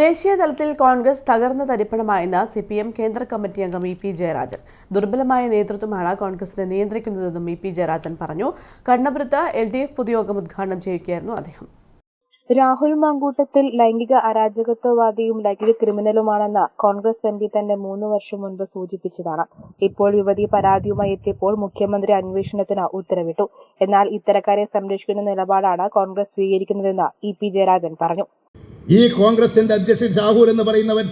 ദേശീയ തലത്തിൽ കോൺഗ്രസ് തകർന്ന തരിപ്പണമായെന്ന് സിപിഎം കേന്ദ്ര കമ്മിറ്റി അംഗം ഇ പി ജയരാജൻ. ദുർബലമായ നേതൃത്വമാണ് കോൺഗ്രസിനെ നിയന്ത്രിക്കുന്നതെന്നും ഇ പി ജയരാജൻ പറഞ്ഞു. കണ്ണപുരത്ത് LDF പൊതുയോഗം ഉദ്ഘാടനം ചെയ്യുകയായിരുന്നു അദ്ദേഹം. രാഹുൽ മാങ്കൂട്ടത്തിൽ ലൈംഗിക അരാജകത്വവാദിയും ലൈംഗിക ക്രിമിനലുമാണെന്ന് കോൺഗ്രസ് MP തന്നെ 3 വർഷം മുൻപ് സൂചിപ്പിച്ചതാണ്. ഇപ്പോൾ യുവതി പരാതിയുമായി എത്തിയപ്പോൾ മുഖ്യമന്ത്രി അന്വേഷണത്തിന് ഉത്തരവിട്ടു. എന്നാൽ ഇത്തരക്കാരെ സംരക്ഷിക്കുന്ന നിലപാടാണ് കോൺഗ്രസ് സ്വീകരിക്കുന്നതെന്ന് ഇ പി ജയരാജൻ പറഞ്ഞു. ഈ കോൺഗ്രസിന്റെ അധ്യക്ഷൻ രാഹുൽ എന്ന് പറയുന്നവൻ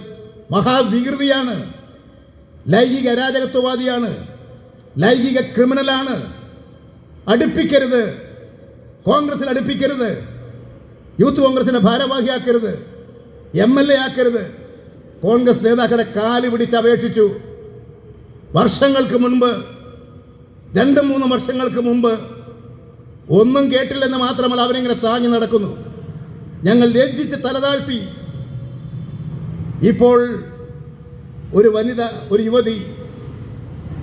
മഹാവികൃതിയാണ്, ലൈംഗിക അരാജകത്വവാദിയാണ്, ലൈംഗിക ക്രിമിനലാണ്. അടുപ്പിക്കരുത്, കോൺഗ്രസിൽ അടുപ്പിക്കരുത്, യൂത്ത് കോൺഗ്രസിന്റെ ഭാരവാഹിയാക്കരുത്, MLA ആക്കരുത്. കോൺഗ്രസ് നേതാക്കളെ കാല് പിടിച്ച് അപേക്ഷിച്ചു. വർഷങ്ങൾക്ക് മുൻപ്, 2-3 വർഷങ്ങൾക്ക് മുമ്പ് ഒന്നും കേട്ടില്ലെന്ന് മാത്രമല്ല, അവരിങ്ങനെ താങ്ങി നടക്കുന്നു. ഞങ്ങൾ ലജ്ജിച്ച് തലതാഴ്ത്തി. ഇപ്പോൾ ഒരു വനിത, ഒരു യുവതി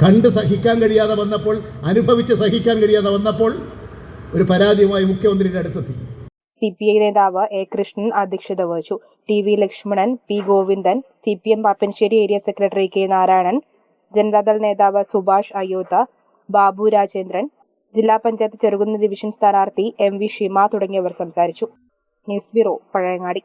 കണ്ട് സഹിക്കാൻ കഴിയാതെ വന്നപ്പോൾ, അനുഭവിച്ച് സഹിക്കാൻ കഴിയാതെ വന്നപ്പോൾ ഒരു പരാതിയുമായി മുഖ്യമന്ത്രിയുടെ അടുത്തെത്തി. CPI നേതാവ് A. കൃഷ്ണൻ അധ്യക്ഷത വഹിച്ചു. TV Lakshmanan, P. Govindan, CPM Pappanassery area secretary K. Narayanan, Janata Dal നേതാവ് സുഭാഷ് അയ്യോത്ത, ബാബു രാജേന്ദ്രൻ, ജില്ലാ പഞ്ചായത്ത് ചെറുകുന്ന് ഡിവിഷൻ സ്ഥാനാർത്ഥി MV ഷിമ തുടങ്ങിയവർ സംസാരിച്ചു. News bureau, Pazhayangadi.